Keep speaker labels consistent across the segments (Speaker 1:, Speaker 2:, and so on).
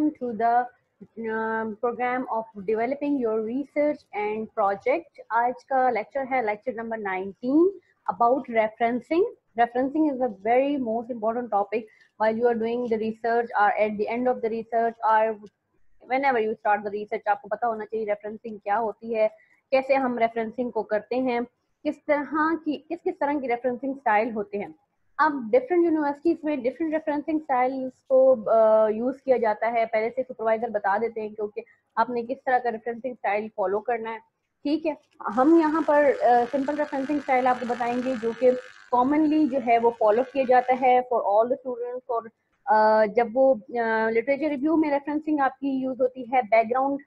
Speaker 1: welcome to the program of developing your research and project. आज का lecture है lecture number 19 about referencing. Referencing is a very most important topic while you are doing the research or at the end of the research or whenever you start the research. आपको पता होना चाहिए referencing क्या होती है, कैसे हम referencing को करते हैं, किस तरह की referencing style होते हैं. अब डिफरेंट यूनिवर्सिटीज में डिफरेंट रेफरेंसिंग स्टाइल्स को यूज किया जाता है. पहले से सुपरवाइजर बता देते हैं क्योंकि आपने किस तरह का रेफरेंसिंग स्टाइल फॉलो करना है. ठीक है, हम यहाँ पर सिंपल रेफरेंसिंग स्टाइल आपको बताएंगे जो कि कॉमनली जो है वो फॉलो किया जाता है फॉर ऑल द स्टूडेंट्स. और जब वो लिटरेचर रिव्यू में रेफरेंसिंग आपकी यूज होती है, बैकग्राउंड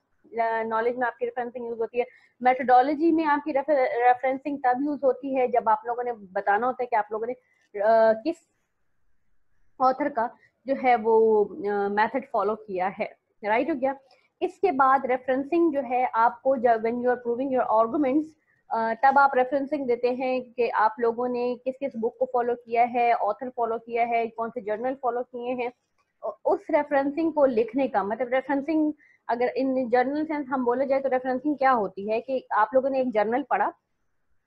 Speaker 1: नॉलेज में आपकी रेफरेंसिंग यूज होती है, मेथोडोलॉजी में आपकी रेफरेंसिंग तब यूज होती है जब आप लोगों ने बताना होता है कि आप लोगों ने किस ऑथर का जो है वो मेथड फॉलो किया है. राइट हो गया. इसके बाद रेफरेंसिंग जो है आपको जब when you are proving your arguments तब आप रेफरेंसिंग देते हैं कि आप लोगों ने किस किस बुक को फॉलो किया है, ऑथर फॉलो किया है, कौन से जर्नल फॉलो किए हैं. उस रेफरेंसिंग को लिखने का मतलब रेफरेंसिंग अगर इन जर्नल सेंस हम बोले जाए तो रेफरेंसिंग क्या होती है कि आप लोगों ने एक जर्नल पढ़ा,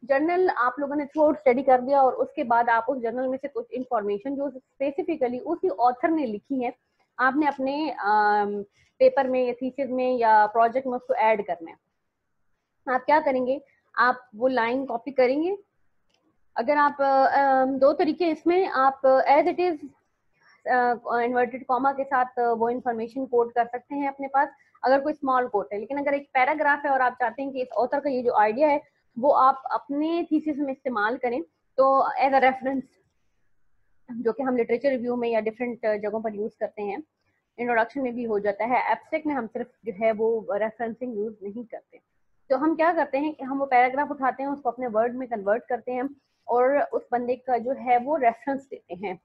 Speaker 1: जर्नल आप लोगों ने थ्रू स्टडी कर दिया और उसके बाद आप उस जर्नल में से कुछ इंफॉर्मेशन जो स्पेसिफिकली उसी ऑथर ने लिखी है आपने अपने पेपर में या थीसिस में या प्रोजेक्ट में उसको ऐड करना है. आप क्या करेंगे, आप वो लाइन कॉपी करेंगे. अगर आप दो तरीके इसमें, आप as it is inverted comma के साथ वो इंफॉर्मेशन कोड कर सकते हैं अपने पास अगर कोई स्मॉल कोड है. लेकिन अगर एक पैराग्राफ है और आप चाहते हैं कि इस ऑथर का ये जो आइडिया है वो आप अपने थीसिस में इस्तेमाल करें तो एज अ रेफरेंस जो कि हम लिटरेचर रिव्यू में या डिफरेंट जगहों पर यूज करते हैं, इंट्रोडक्शन में भी हो जाता है, एब्स्ट्रैक्ट में हम सिर्फ जो है वो रेफरेंसिंग यूज नहीं करते. तो हम क्या करते हैं कि हम वो पैराग्राफ उठाते हैं, उसको अपने वर्ड में कन्वर्ट करते हैं और उस बंदे का जो है वो रेफरेंस देते हैं.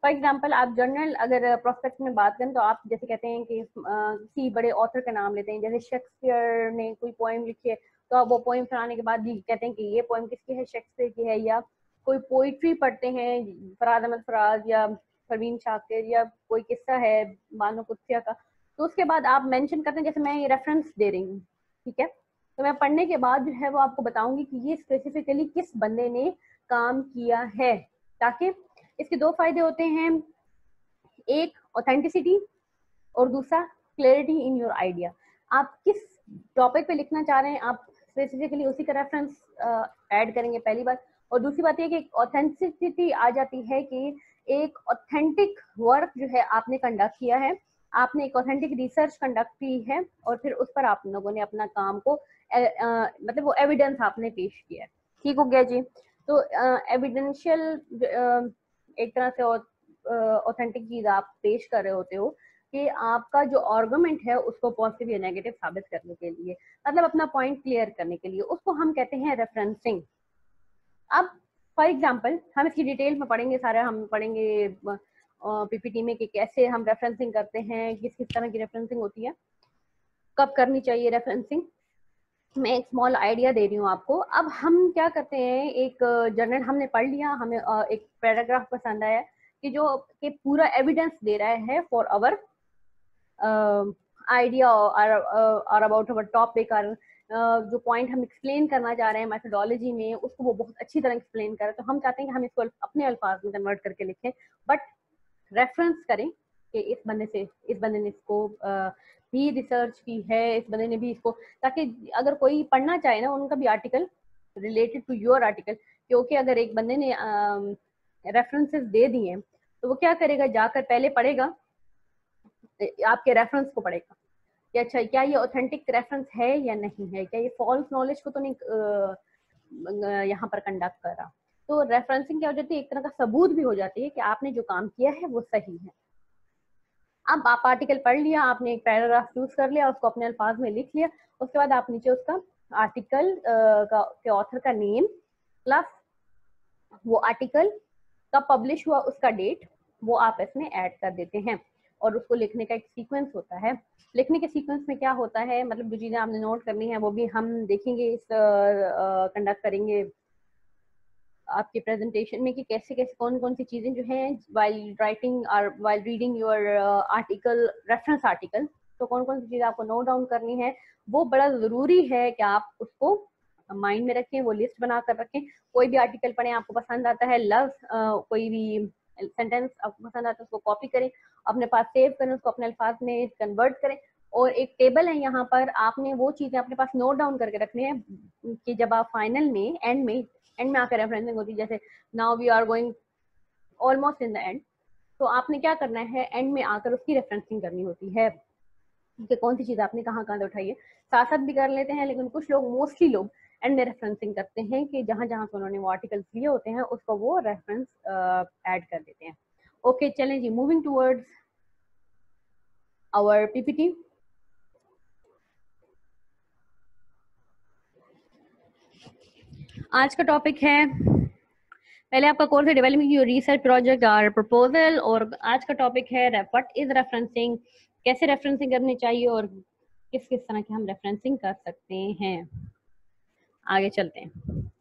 Speaker 1: फॉर एग्जाम्पल आप जर्नल अगर प्रोस्पेक्ट में बात करें तो आप जैसे कहते हैं कि किसी बड़े ऑथर का नाम लेते हैं, जैसे शेक्सपियर ने कोई पोएम लिखी है तो आप वो पोएम सुनाने के बाद कहते हैं कि ये पोएम किसकी है, शेक्सपियर की है. या कोई पोइट्री पढ़ते हैं, फराज अहमद फराज या परवीन शाकिर या कोई किस्सा है बानो कुत्सिया का, तो उसके बाद आप मेंशन करते हैं जैसे मैं ये रेफरेंस दे रही हूँ. ठीक है, तो मैं पढ़ने के बाद जो है वो आपको बताऊंगी कि ये स्पेसिफिकली किस बंदे ने काम किया है. ताकि इसके दो फायदे होते हैं, एक ऑथेंटिसिटी और दूसरा क्लैरिटी इन योर आइडिया. आप किस टॉपिक पे लिखना चाह रहे हैं आप स्पेसिफिकली उसी का रेफरेंस ऐड करेंगे पहली बात. और दूसरी बात ये कि ऑथेंटिसिटी आ जाती है कि एक ऑथेंटिक वर्क जो है आपने कंडक्ट किया है, आपने एक ऑथेंटिक रिसर्च कंडक्ट की है और फिर उस पर आप लोगों ने अपना काम को मतलब वो एविडेंस आपने पेश किया है. ठीक हो गया जी. तो एविडेंशियल एक तरह से ऑथेंटिक चीज आप पेश कर रहे होते हो कि आपका जो आर्गुमेंट है उसको पॉजिटिव या नेगेटिव साबित करने के लिए, मतलब अपना पॉइंट क्लियर करने के लिए, उसको हम कहते हैं रेफरेंसिंग. अब फॉर एग्जांपल हम इसकी डिटेल में पढ़ेंगे, सारा हम पढ़ेंगे पीपीटी में कि कैसे हम रेफरेंसिंग करते हैं, किस किस तरह की रेफरेंसिंग होती है, कब करनी चाहिए रेफरेंसिंग. मैं एक स्मॉल आइडिया दे रही हूँ आपको. अब हम क्या करते हैं, एक जर्नल हमने पढ़ लिया, हमें एक पैराग्राफ पसंद आया कि जो कि पूरा एविडेंस दे रहा है फॉर आवर आइडिया और अबाउट अवर टॉपिक, और जो पॉइंट हम एक्सप्लेन करना चाह रहे हैं मेथोडोलॉजी में उसको वो बहुत अच्छी तरह एक्सप्लेन करें. तो हम चाहते हैं कि हम इसको अपने अल्फाज में कन्वर्ट करके लिखें, बट रेफरेंस करें कि इस बंदे ने इसको भी रिसर्च की है, इस बंदे ने भी इसको, ताकि अगर कोई पढ़ना चाहे ना उनका भी article related to your article. क्योंकि अगर एक बंदे ने रेफरेंसेस दे दिए तो वो क्या करेगा, जाकर पहले पढ़ेगा, आपके रेफरेंस को पढ़ेगा कि अच्छा क्या ये ऑथेंटिक रेफरेंस है या नहीं है, क्या ये फॉल्स नॉलेज को तो नहीं यहाँ पर कंडक्ट कर रहा. तो रेफरेंसिंग क्या हो जाती है, एक तरह का सबूत भी हो जाती है कि आपने जो काम किया है वो सही है. अब आप आर्टिकल पढ़ लिया, आपने एक पैराग्राफ चूज कर लिया, उसको अपने अल्फाज में लिख लिया, उसके बाद आप नीचे उसका आर्टिकल के ऑथर का नेम प्लस वो आर्टिकल कब पब्लिश हुआ उसका डेट वो आप इसमें ऐड कर देते हैं. और उसको लिखने का एक सीक्वेंस होता है. लिखने के सीक्वेंस में क्या होता है, मतलब जो चीजें आपने नोट करनी है वो भी हम देखेंगे, इस कंडक्ट करेंगे आपके प्रेजेंटेशन में कि कैसे कैसे कौन कौन सी चीजें जो हैं वाइल राइटिंग और while reading your article, reference article, तो कौन कौन सी चीजें आपको नोट डाउन करनी है, वो बड़ा जरूरी है कि आप उसको माइंड में रखें, वो लिस्ट बना कर रखें। कोई भी आर्टिकल पढ़ें, आपको पसंद आता है लफ्ज, कोई भी सेंटेंस आपको पसंद आता है, उसको कॉपी करें, अपने पास सेव करें, उसको अपने अल्फाज में कन्वर्ट करें, और एक टेबल है यहाँ पर, आपने वो चीजें अपने पास नोट डाउन करके रखनी है कि जब आप फाइनल में एंड में आकर रेफरेंसिंग होती है, जैसे now we are going almost in the end, तो आपने क्या करना है, एंड में आकर उसकी रेफरेंसिंग करनी होती है कि कौन सी चीज आपने कहाँ कहाँ से उठाई है। साथ साथ भी कर लेते हैं, लेकिन कुछ लोग, मोस्टली लोग एंड में रेफरेंसिंग करते हैं कि जहां जहां से उन्होंने वो आर्टिकल्स लिए होते हैं उसको वो रेफरेंस ऐड कर देते हैं। ओके, चलें जी, मूविंग टूवर्ड्स आवर पीपीटी। आज का टॉपिक है, पहले आपका कोर्स है डेवलपिंग योर रिसर्च प्रोजेक्ट और प्रपोजल, और आज का टॉपिक है व्हाट इज रेफरेंसिंग, कैसे रेफरेंसिंग करनी चाहिए और किस किस तरह की हम रेफरेंसिंग कर सकते हैं। आगे चलते हैं।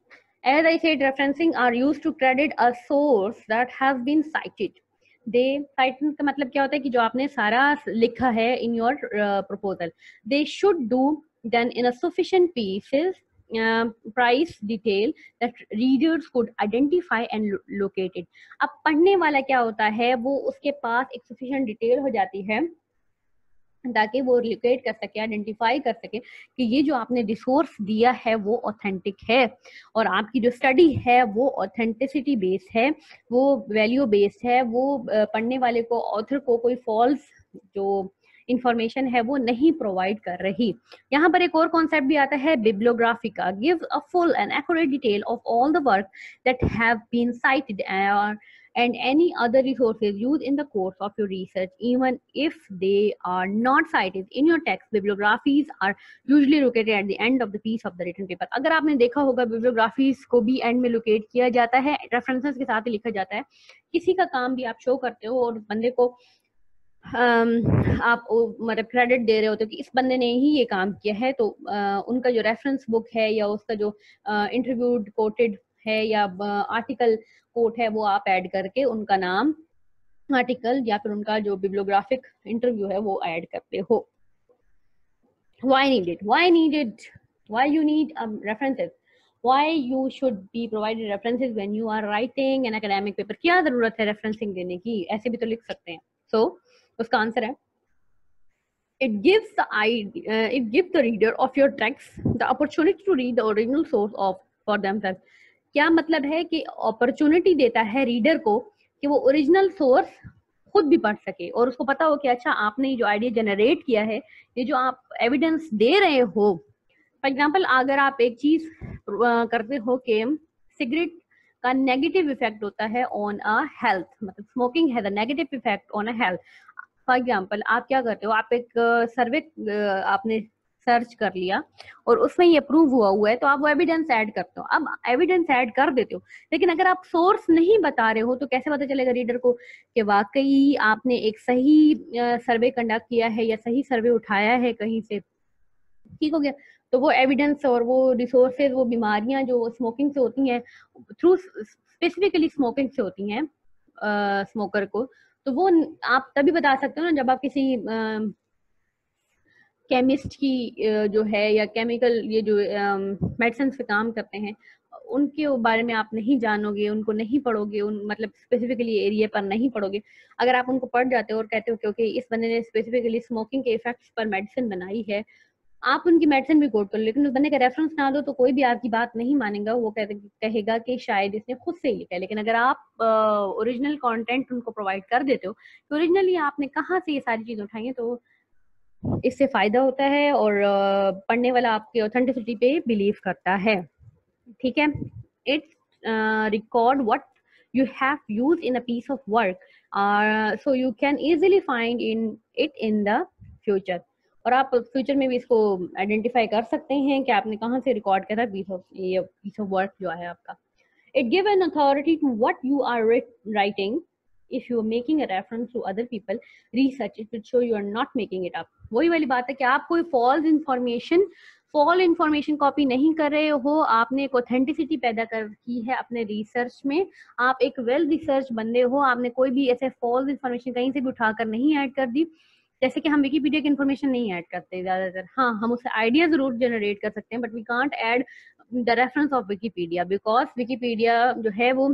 Speaker 1: As I said, referencing are used to credit a source that has been cited. They cited का मतलब क्या होता है कि जो आपने सारा लिखा है in your proposal, they should do done in a sufficient pieces, price detail that readers could identify and locate it. अब पढ़ने वाला क्या होता है, वो उसके पास एक sufficient डिटेल हो जाती है ताकि वो लोकेट कर सके, आइडेंटिफाई कर सके कि ये जो आपने रिसोर्स दिया है वो ऑथेंटिक है, और आपकी जो स्टडी है वो ऑथेंटिसिटी बेस्ड है, वो वैल्यू बेस्ड है, वो पढ़ने वाले को, ऑथर को कोई फॉल्स जो इंफॉर्मेशन है वो नहीं प्रोवाइड कर रही। यहाँ पर एक और कॉन्सेप्ट भी आता है बिब्लियोग्राफी का, gives a full and accurate detail of all the work that have been cited and any other resources used in the course of your research, even if they are not cited in your text. Bibliographies are usually located at the end of the piece of the written paper. अगर आपने देखा होगा bibliographies को भी end में locate किया जाता है, references के साथ ही लिखा जाता है। किसी का काम भी आप शो करते हो और बंदे को आप मतलब क्रेडिट दे रहे होते हो कि इस बंदे ने ही ये काम किया है, तो उनका जो रेफरेंस बुक है या उसका जो इंटरव्यूड कोटेड है या आर्टिकल कोट है वो आप ऐड करके उनका नाम, आर्टिकल या फिर उनका जो बिब्लियोग्राफिक इंटरव्यू है वो ऐड करते हो। Why needed? Why you need references? Why you should be provided references when you are writing an academic paper? क्या जरूरत है रेफरेंसिंग देने की? ऐसे भी तो लिख सकते हैं। So उसका आंसर है, it gives the reader of your text the opportunity to read the original source of for themselves. क्या मतलब है कि अपॉर्चुनिटी देता है रीडर को कि वो ओरिजिनल सोर्स खुद भी पढ़ सके और उसको पता हो कि अच्छा आपने जो आइडिया जनरेट किया है, ये जो आप एविडेंस दे रहे हो, फॉर एग्जांपल अगर आप एक चीज करते हो कि सिगरेट का नेगेटिव इफेक्ट होता है ऑन अ हेल्थ, मतलब smoking has a negative effect on a health. For example आप क्या करते हो, आप एक सर्वे आपने सर्च कर लिया और उसमें ये प्रूव हुआ है, तो आप वो एविडेंस ऐड करते हो। अब एविडेंस ऐड कर देते हो, लेकिन अगर आप सोर्स नहीं बता रहे हो तो कैसे पता चलेगा रीडर को कि वाकई आपने एक सही सर्वे कंडक्ट किया है या सही सर्वे उठाया है कहीं से, ठीक हो गया। तो वो एविडेंस और वो रिसोर्सेज, वो बीमारियां जो स्मोकिंग से होती हैं, थ्रू स्पेसिफिकली स्मोकिंग से होती हैं स्मोकर को, तो वो आप तभी बता सकते हो ना जब आप किसी केमिस्ट की जो है या केमिकल ये जो मेडिसिन पे काम करते हैं उनके बारे में आप नहीं जानोगे, उनको नहीं पढ़ोगे, उन मतलब स्पेसिफिकली एरिया पर नहीं पढ़ोगे। अगर आप उनको पढ़ जाते हो और कहते हो क्योंकि इस बंदे ने स्पेसिफिकली स्मोकिंग के इफेक्ट्स पर मेडिसिन बनाई है, आप उनकी मेडिसिन भी कोट कर लो, लेकिन उस बंदे का रेफरेंस ना दो तो कोई भी आपकी बात नहीं मानेगा, वो कहेगा कि शायद इसने खुद से ही लिखा है। लेकिन अगर आप ओरिजिनल कंटेंट उनको प्रोवाइड कर देते हो कि ओरिजिनली आपने कहाँ से ये सारी चीजें उठाई हैं, तो इससे फायदा होता है और पढ़ने वाला आपकी ऑथेंटिसिटी पे बिलीव करता है। ठीक है, it record what you have used in a piece of work, so you can easily find it in the future. और आप फ्यूचर में भी इसको आइडेंटिफाई कर सकते हैं कि आपने कहाँ से रिकॉर्ड किया था piece of work जो है आपका। It give an authority to what you are writing. If you are making a reference to other people research, it will show you are not making it up. वही वाली बात है कि आप कोई false information fall information copy नहीं कर रहे हो, आपने एक ऑथेंटिसिटी पैदा कर की है अपने रिसर्च में, आप एक वेल रिसर्च बंदे हो, आपने कोई भी ऐसे फॉल्स इंफॉर्मेशन कहीं से भी उठाकर नहीं ऐड कर दी। जैसे कि हम विकीपीडिया की इन्फॉर्मेशन नहीं ऐड करते ज्यादातर, हाँ हम उससे आइडिया जरूर जनरेट कर सकते हैं, but we can't add the reference of Wikipedia, because Wikipedia जो है वो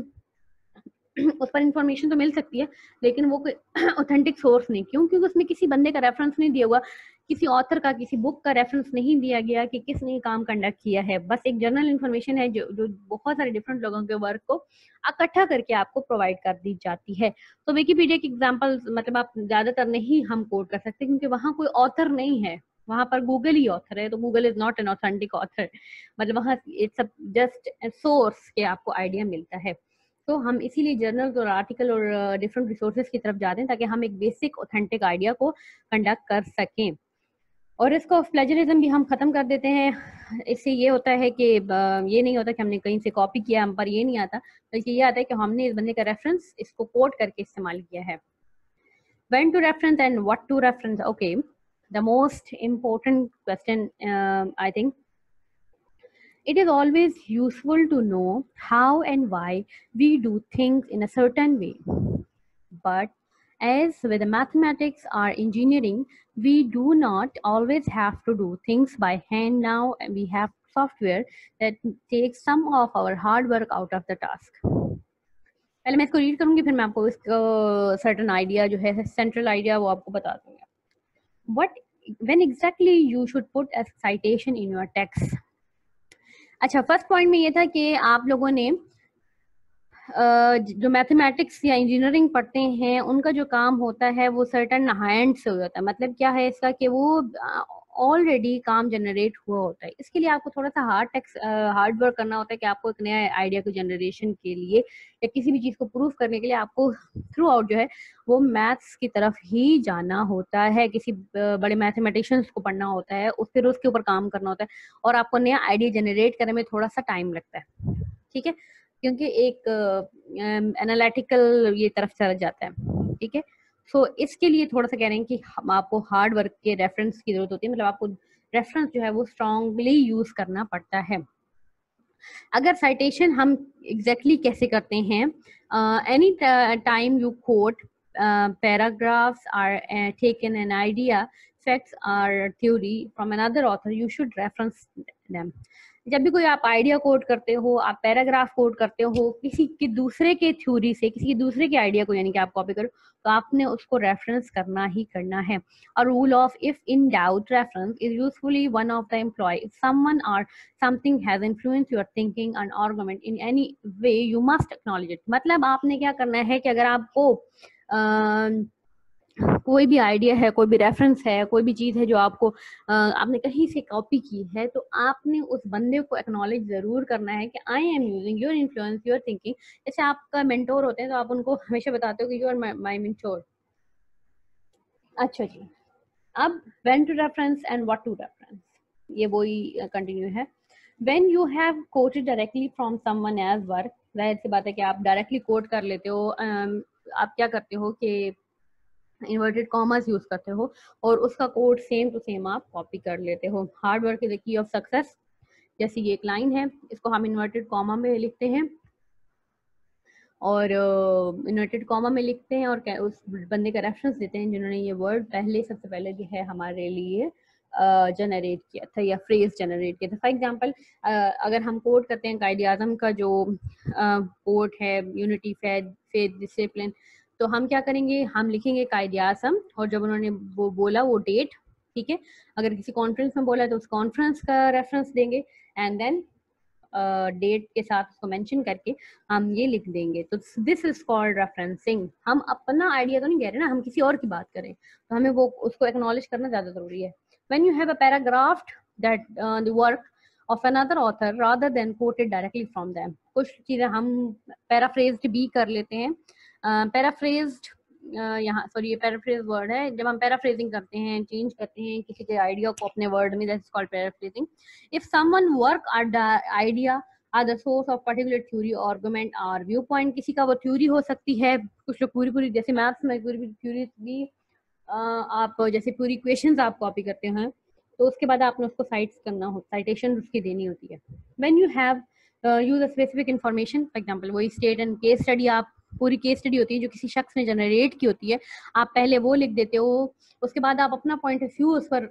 Speaker 1: उस पर इंफॉर्मेशन तो मिल सकती है, लेकिन वो कोई ऑथेंटिक सोर्स नहीं। क्यों? क्योंकि उसमें किसी बंदे का रेफरेंस नहीं दिया हुआ, किसी ऑथर का, किसी बुक का रेफरेंस नहीं दिया गया कि किसने ये काम कंडक्ट किया है। बस एक जनरल इन्फॉर्मेशन है जो बहुत सारे डिफरेंट लोगों के वर्क को इकट्ठा करके आपको प्रोवाइड कर दी जाती है। तो विकीपीडिया की एग्जाम्पल मतलब आप ज्यादातर नहीं हम कोट कर सकते, क्योंकि वहां कोई ऑथर नहीं है, वहां पर गूगल ही ऑथर है, तो Google is not an authentic author, मतलब वहां इट्स जस्ट सोर्स के आपको आइडिया मिलता है। तो हम इसीलिए जर्नल्स और आर्टिकल और डिफरेंट रिसोर्सेज की तरफ जाते हैं, ताकि हम एक बेसिक ऑथेंटिक आइडिया को कंडक्ट कर सकें। और इसको प्लेजरिज्म भी हम खत्म कर देते हैं। इससे ये होता है कि ये नहीं होता कि हमने कहीं से कॉपी किया, हम पर ये नहीं आता, बल्कि ये आता है कि हमने इस बंदे का रेफरेंस इसको कोट करके इस्तेमाल किया है। When to reference and what to reference? Okay, the most important question, I think, it is always useful to know how and why we do things in a certain way. But as with mathematics or engineering, we do not always have to do things by hand now, and we have software that takes some of our hard work out of the task. पहले मैं इसको read करूंगी, फिर मैं आपको इसका certain idea जो है, सेंट्रल आइडिया, वो आपको बता दूंगा. What when exactly you should put a citation in your text? अच्छा, फर्स्ट पॉइंट में ये था कि आप लोगों ने जो मैथमेटिक्स या इंजीनियरिंग पढ़ते हैं उनका जो काम होता है वो सर्टन हैंड से होता है। मतलब क्या है इसका कि वो ऑलरेडी काम जनरेट हुआ होता है। इसके लिए आपको थोड़ा सा हार्ड वर्क करना होता है कि आपको एक नया आइडिया को जनरेशन के लिए या किसी भी चीज़ को प्रूफ करने के लिए आपको थ्रू आउट जो है वो मैथ्स की तरफ ही जाना होता है, किसी बड़े मैथमेटिशियंस को पढ़ना होता है, फिर उसके ऊपर काम करना होता है, और आपको नया आइडिया जनरेट करने में थोड़ा सा टाइम लगता है, ठीक है, क्योंकि एक एनालिटिकल ये तरफ चला जाता है, ठीक है। सो इसके लिए थोड़ा सा कह रहे हैं कि हम आपको हार्ड वर्क के रेफरेंस की जरूरत होती है, मतलब आपको रेफरेंस जो है वो स्ट्रांगली यूज करना पड़ता है। अगर साइटेशन हम एग्जैक्टली कैसे करते हैं, any time you quote paragraphs are taken an idea, facts or theory from another author, you should reference them. जब भी कोई आप आइडिया कोट करते हो, आप पैराग्राफ कोट करते हो किसी के दूसरे के थ्योरी से, किसी के दूसरे के आइडिया को यानी कि आप कॉपी करो, तो आपने उसको रेफरेंस करना ही करना है। और rule of if in doubt reference is usefully one of the employ, if someone or something has influence your thinking and argument in any way you must acknowledge it. मतलब आपने क्या करना है कि अगर आपको कोई भी आइडिया है, कोई भी रेफरेंस है, कोई भी चीज है जो आपको आपने कहीं से कॉपी की है, तो आपने उस बंदे को एक्नॉलेज जरूर करना है कि I am using your influence, your thinking. जैसे आपका मेंटोर होते हैं तो आप उनको हमेशा बताते हो कि यू आर माय मेंटोर। अच्छा जी, अब when to reference and what to reference, ये वही कंटिन्यू है। When you have quoted directly from someone's work, जाहिर सी बात है कि आप डायरेक्टली कोट कर लेते हो, आप क्या करते हो कि इन्वर्टेड कॉमर्स यूज करते हो और उसका कोड सेम टू सेम आप कॉपी कर लेते हो। Hard work is the key of success, जैसी ये एक लाइन है, इसको हम इन्वर्टेड कॉमा में लिखते हैं और इन्वर्टेड कॉमा में लिखते हैं और उस बंदे का रेफरेंस देते हैं जिन्होंने ये वर्ड पहले सबसे पहले जो है हमारे लिए जनरेट किया था या फ्रेज जनरेट किया था। फॉर एग्जांपल अगर हम कोट करते हैं कायदे आज़म का जो कोट है, यूनिटी फेथ डिसिप्लिन, तो हम क्या करेंगे, हम लिखेंगे कायदे आज़म और जब उन्होंने वो बोला वो डेट, ठीक है, अगर किसी कॉन्फ्रेंस में बोला तो उस कॉन्फ्रेंस का रेफरेंस देंगे एंड देन डेट के साथ उसको मेंशन करके हम ये लिख देंगे। तो दिस इज कॉल्ड रेफरेंसिंग। हम अपना आइडिया तो नहीं कह रहे ना, हम किसी और की बात करें, तो हमें वो उसको एक्नॉलेज करना ज्यादा जरूरी है। When you have a paragraph that the work of another author rather than coated directly from them, कुछ चीजें हम पैराफ्रेज्ड भी कर लेते हैं। पैराफ्रेज्ड यहाँ सॉरी ये पैराफ्रेज वर्ड है, जब हम पैराफ्रेजिंग करते हैं, चेंज करते हैं किसी के आइडिया को अपने वर्ड में, that is called paraphrasing. If someone work or the idea or the source of particular theory argument और व्यू पॉइंट, किसी का वो थ्योरी हो सकती है, कुछ लोग पूरी जैसे मैथ्स में पूरी थ्योरी भी आप जैसे पूरी इक्वेशंस आप कॉपी करते हैं तो उसके बाद आपने उसको साइट्स करना हो, साइटेशन उसकी देनी होती है। When you have use a specific information, for example वही स्टेट एंड केस स्टडी, आप पूरी केस स्टडी होती है जो किसी शख्स ने जनरेट की होती है, आप पहले वो लिख देते हो, उसके बाद आप अपना पॉइंट ऑफ व्यू उस पर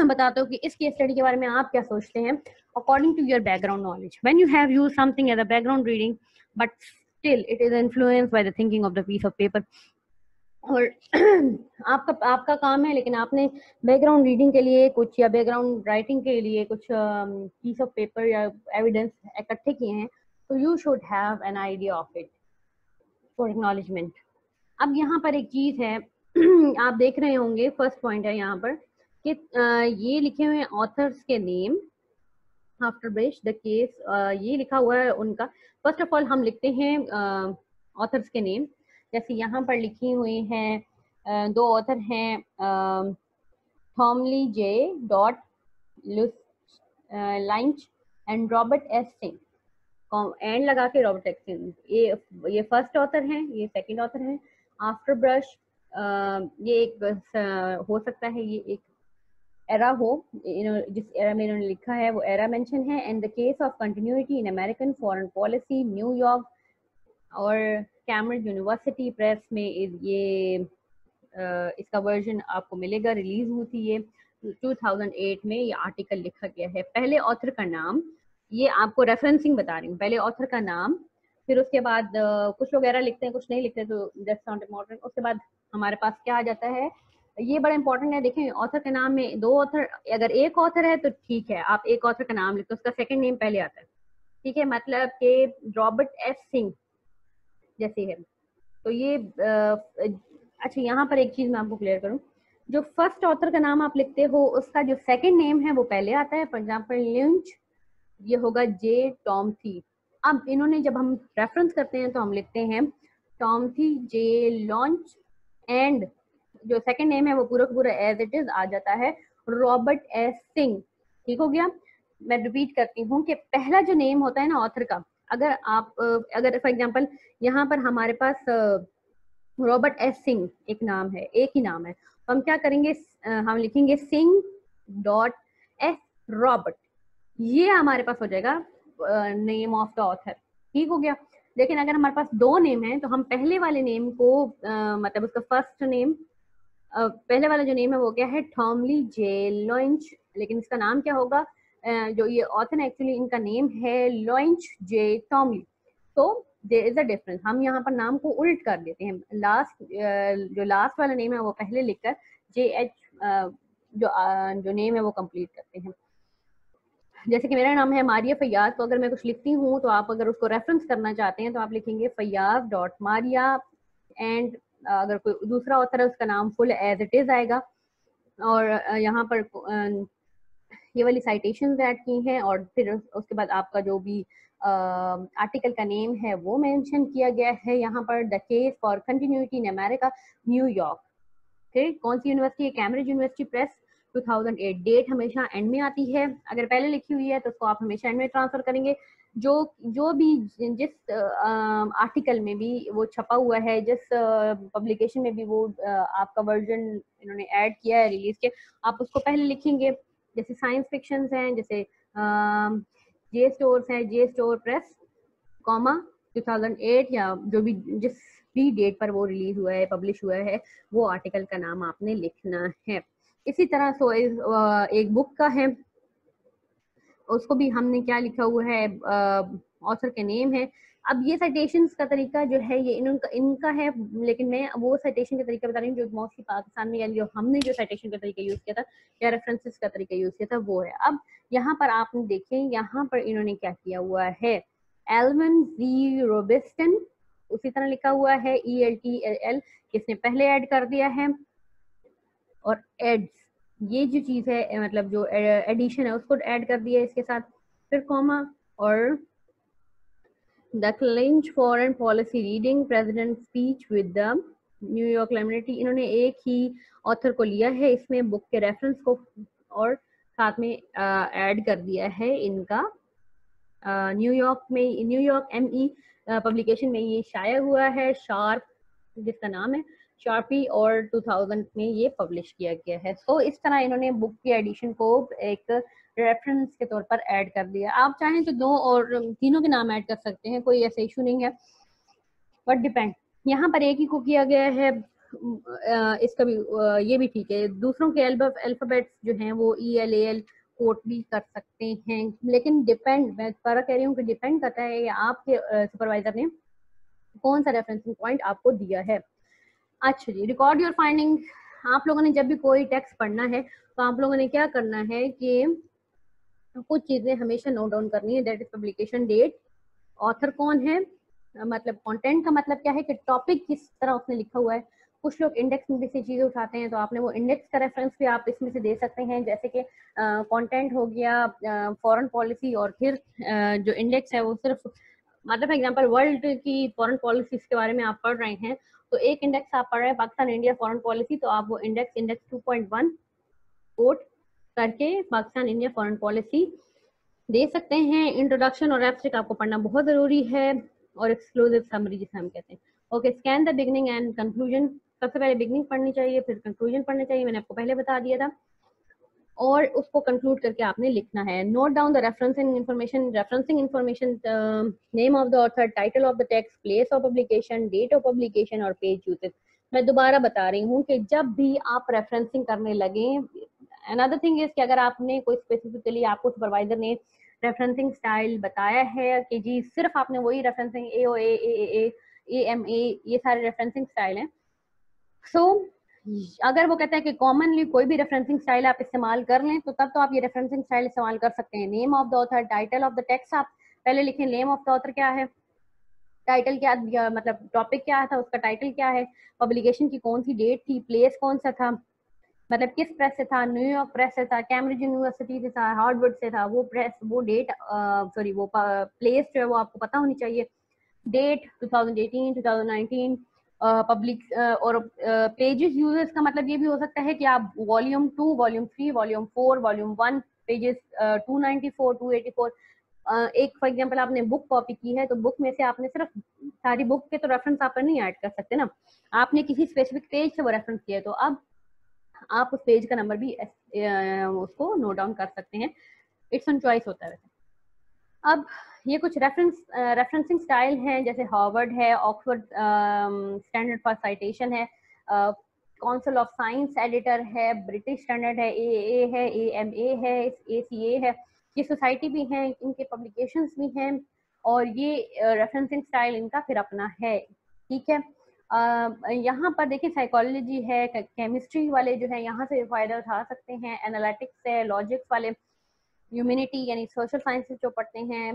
Speaker 1: बताते हो कि इस केस स्टडी के बारे में आप क्या सोचते हैं according to your background knowledge. When you have use something as a background reading but still it is influenced by the thinking of the piece of paper, और आपका काम है, लेकिन आपने बैकग्राउंड रीडिंग के लिए कुछ या बैकग्राउंड राइटिंग के लिए कुछ पीस ऑफ पेपर या एविडेंस इकट्ठे किए हैं, तो you should have an idea of it for acknowledgement. अब यहाँ पर एक चीज है आप देख रहे होंगे, फर्स्ट पॉइंट है यहाँ पर कि ये लिखे हुए हैं ऑथर्स के name after bridge the case, ये लिखा हुआ है उनका। फर्स्ट ऑफ ऑल हम लिखते हैं ऑथर्स के नेम, जैसे यहाँ पर लिखी हुई हैं दो ऑथर हैं Thomley J dot Lynch and Robert S Singh, and लगा के रॉबर्ट एस सिंह, ये फर्स्ट ऑथर हैं, ये सेकंड ऑथर हैं। आफ्टर ब्रश ये एक हो सकता है ये एक एरा हो, जिस एरा में इन्होंने लिखा है वो एरा मेंशन है। And the case of continuity in American foreign policy, New York और कैम्ब्रिज यूनिवर्सिटी प्रेस में ये इसका वर्जन आपको मिलेगा, रिलीज हुई थी ये 2008 में, ये आर्टिकल लिखा गया है। पहले ऑथर का नाम, ये आपको रेफरेंसिंग बता रही हूँ, पहले ऑथर का नाम, फिर उसके बाद कुछ लोग एरा लिखते हैं कुछ नहीं लिखते, तो दैट्स नॉट इम्पोर्टेंट। उसके बाद हमारे पास क्या आ जाता है, ये बड़ा इंपॉर्टेंट है, देखें ऑथर के नाम में दो ऑथर, अगर एक ऑथर है तो ठीक है, आप एक ऑथर का नाम लिखते हो, उसका सेकंड नेम पहले आता है, ठीक है, मतलब कि रॉबर्ट एस सिंह जैसे है। तो ये अच्छा, यहाँ पर एक चीज मैं आपको क्लियर करूँ, जो फर्स्ट ऑथर का नाम आप लिखते हो उसका जो सेकंड नेम है वो पहले आता है। फॉर एग्जाम्पल लिंच, ये होगा जे टॉमथी। अब इन्होंने जब हम रेफरेंस करते हैं तो हम लिखते हैं टॉमथी जे लॉन्च, एंड जो सेकंड नेम है वो पूरा पूरा एज इट इज आ जाता है, रॉबर्ट एस सिंह। ठीक हो गया। मैं रिपीट करती हूँ कि पहला जो नेम होता है ना ऑथर का, अगर आप अगर फॉर एग्जाम्पल यहाँ पर हमारे पास रॉबर्ट एस सिंह एक नाम है, एक ही नाम है, तो हम क्या करेंगे, हम लिखेंगे सिंह डॉट एस रॉबर्ट, ये हमारे पास हो जाएगा नेम ऑफ द ऑथर। ठीक हो गया। लेकिन अगर हमारे पास दो नेम है तो हम पहले वाले नेम को मतलब उसका फर्स्ट नेम, पहले वाला जो नेम है वो क्या है, थॉमली जे लॉन्च, लेकिन इसका नाम क्या होगा, जो ये ऑथर है एक्चुअली इनका नेम है लॉन्च जे टॉमली, तो देयर इज अ डिफरेंस। हम यहाँ पर नाम को उल्ट कर देते हैं, लास्ट जो लास्ट वाला नेम है वो पहले लिखकर जे एच जो नेम है वो कंप्लीट करते हैं। जैसे कि मेरा नाम है मारिया फैयाज, तो अगर मैं कुछ लिखती हूँ तो आप अगर उसको रेफरेंस करना चाहते हैं तो आप लिखेंगे फैयाज डॉट मारिया, एंड अगर कोई दूसरा ऑथर है उसका नाम फुल एज इट इज आएगा, और यहाँ पर ये वाली साइटेशंस ऐड की हैं, और फिर उसके बाद आपका जो भी आर्टिकल का नेम है वो मेंशन किया गया है यहाँ पर, the case for continuity in America New York. ठीक, कौन सी यूनिवर्सिटी है, कैम्ब्रिज यूनिवर्सिटी प्रेस 2008। डेट हमेशा एंड में आती है, अगर पहले लिखी हुई है तो उसको आप हमेशा एंड में ट्रांसफर करेंगे। जो भी जिस आर्टिकल में भी वो छपा हुआ है, जिस पब्लिकेशन में भी वो आपका वर्जन इन्होंने ऐड किया है रिलीज के, आप उसको पहले लिखेंगे। जैसे साइंस फिक्शंस हैं, जैसे जे स्टोर्स हैं, जे स्टोर प्रेस कॉमा 2008, या जो भी जिस भी डेट पर वो रिलीज हुआ है, पब्लिश हुआ है, वो आर्टिकल का नाम आपने लिखना है। इसी तरह सो एक बुक का है, उसको भी हमने क्या लिखा हुआ है, ऑथर के नेम है। अब ये साइटेशंस का तरीका जो है ये इनका है, लेकिन मैं वो साइटेशन का तरीका बता रही हूँ जो मोस्टली पाकिस्तान में, यानी जो हमने जो साइटेशन का तरीका यूज किया था या रेफरेंसेस का तरीका यूज किया था वो है। अब यहाँ पर आपने देखें, यहाँ पर इन्होंने क्या किया हुआ है, एल्विन जी रोबिस्टन, उसी तरह लिखा हुआ है ELTL, किसने पहले ऐड कर दिया है, और एड्स, ये जो चीज है मतलब जो एडिशन है उसको ऐड कर दिया है इसके साथ, फिर कॉमा, और the clinch foreign policy reading president speech with the New York liberty, इन्होंने एक ही ऑथर को लिया है इसमें बुक के रेफरेंस को, और साथ में ऐड कर दिया है इनका न्यूयॉर्क ME पब्लिकेशन में ये शाया हुआ है, शार्प जिसका नाम है, शार्पी और 2000 में ये पब्लिश किया गया है। सो इस तरह इन्होंने बुक की एडिशन को एक रेफरेंस के तौर पर ऐड कर दिया। आप चाहें तो दो और तीनों के नाम ऐड कर सकते हैं, कोई ऐसा इशू नहीं है, बट डिपेंड। यहाँ पर एक ही को किया गया है, इसका भी ये भी ठीक है। दूसरों के अल्फाबेट्स जो हैं वो ELAL कोट भी कर सकते हैं, लेकिन डिपेंड, मैं दोबारा कह रही हूँ कि डिपेंड करता है आपके सुपरवाइजर ने कौन सा रेफरेंसिंग पॉइंट आपको दिया है। अच्छा जी, रिकॉर्ड योर फाइंडिंग। आप लोगों ने जब भी कोई टेक्स्ट पढ़ना है तो आप लोगों ने क्या करना है कि कुछ चीजें हमेशा नोट डाउन करनी है। That is publication date, author कौन है, मतलब कंटेंट का मतलब क्या है कि टॉपिक किस तरह उसने लिखा हुआ है। कुछ लोग इंडेक्स में भी से चीजें उठाते हैं, तो आपने वो इंडेक्स का रेफरेंस भी आप इसमें से दे सकते हैं, जैसे कि कंटेंट हो गया फॉरेन पॉलिसी, और फिर जो इंडेक्स है वो सिर्फ, मतलब एग्जांपल वर्ल्ड की फॉरेन पॉलिसीज के बारे में आप पढ़ रहे हैं, तो एक इंडेक्स आप पढ़ रहे हैं पाकिस्तान इंडिया फॉरेन पॉलिसी, तो आप वो इंडेक्स 2.1 कोट करके पाकिस्तान इंडिया फॉरेन पॉलिसी दे सकते हैं। इंट्रोडक्शन और एब्स्ट्रैक्ट आपको पढ़ना बहुत जरूरी है, और एक्सक्लूसिव समरी जिसे हम कहते हैं। Okay, scan the beginning and conclusion. सबसे पहले बिगनिंग पढ़नी चाहिए, फिर कंक्लूजन पढ़ना चाहिए, मैंने आपको पहले बता दिया था, और उसको कंक्लूड करके आपने लिखना है। Note down the referencing information, name of the author, title of the text, place of publication, date of publication और पेज यूजेस। मैं दोबारा बता रही हूँ कि जब भी आप रेफरेंसिंग करने लगे, अनदर थिंग इज कि अगर आपने कोई स्पेसिफिकली आपको सुपरवाइजर ने रेफरेंसिंग स्टाइल बताया है कि जी सिर्फ आपने वही रेफरेंसिंग AOA, AAA, AMA, ये सारे रेफरेंसिंग स्टाइल हैं। सो अगर वो कहता है कि कॉमनली कोई भी रेफरेंसिंग स्टाइल आप इस्तेमाल कर लें, तो तब तो आप ये रेफरेंसिंग स्टाइल इस्तेमाल कर सकते हैं। Name of the author, title of the text, आप पहले लिखें नेम ऑफ द ऑथर क्या है, टाइटल क्या, मतलब टॉपिक क्या था, उसका टाइटल क्या है, पब्लिकेशन की कौन सी डेट थी, प्लेस कौन सा था, मतलब किस प्रेस से था, न्यूयॉर्क प्रेस से था, कैम्ब्रिज यूनिवर्सिटी से था, हार्वर्ड से था, वो प्रेस, वो डेट, सॉरी वो प्लेस जो है वो आपको पता होनी चाहिए। डेट 2018, 2019, पब्लिक और पेजेस यूजर्स का मतलब ये भी हो सकता है कि आप volume 2, volume 3, volume 4, volume 1, pages 294, 284, एक फॉर एग्जांपल आपने बुक कॉपी की है, तो बुक में से आपने सिर्फ सारी बुक के तो रेफरेंस आप नहीं ऐड कर सकते ना, आपने किसी स्पेसिफिक पेज से वो रेफरेंस किया है, तो अब आप उस पेज का नंबर भी उसको नोट डाउन कर सकते हैं। इट्स ऑन चॉइस होता है वैसे। अब ये कुछ रेफरेंसिंग स्टाइल हैं, जैसे हार्वर्ड है, ऑक्सफोर्ड स्टैंडर्ड फॉर साइटेशन है, काउंसिल ऑफ साइंस एडिटर है, ब्रिटिश स्टैंडर्ड है, AAA है, AMA है, ACA है, ये सोसाइटी भी हैं, इनके पब्लिकेशंस भी हैं, और ये रेफरेंसिंग स्टाइल इनका फिर अपना है। ठीक है, यहाँ पर देखिए साइकोलॉजी है, केमिस्ट्री वाले जो है यहाँ से फायदा उठा सकते हैं, एनालिटिक्स है, लॉजिक्स वाले, ह्यूमैनिटी यानी सोशल साइंसेज जो पढ़ते हैं,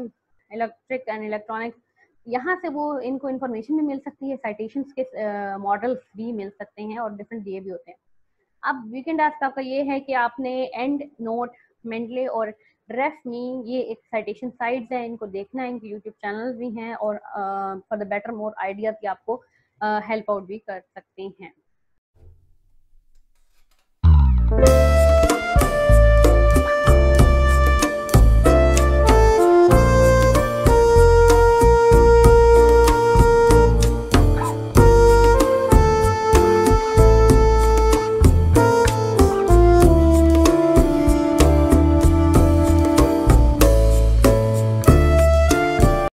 Speaker 1: इलेक्ट्रिक एंड इलेक्ट्रॉनिक्स, यहाँ से वो इनको इन्फॉर्मेशन भी मिल सकती है, साइटेशंस के मॉडल्स भी मिल सकते हैं, और डिफरेंट दिए भी होते हैं। अब वीकेंड टास्क आपका ये है कि आपने एंड नोट, मेंडले और रेफ में, ये एक साइटेशन साइट्स हैं, इनको देखना है, इनके यूट्यूब चैनल्स भी हैं, और for the better more ideas कि आपको हेल्प आउट भी कर सकते हैं।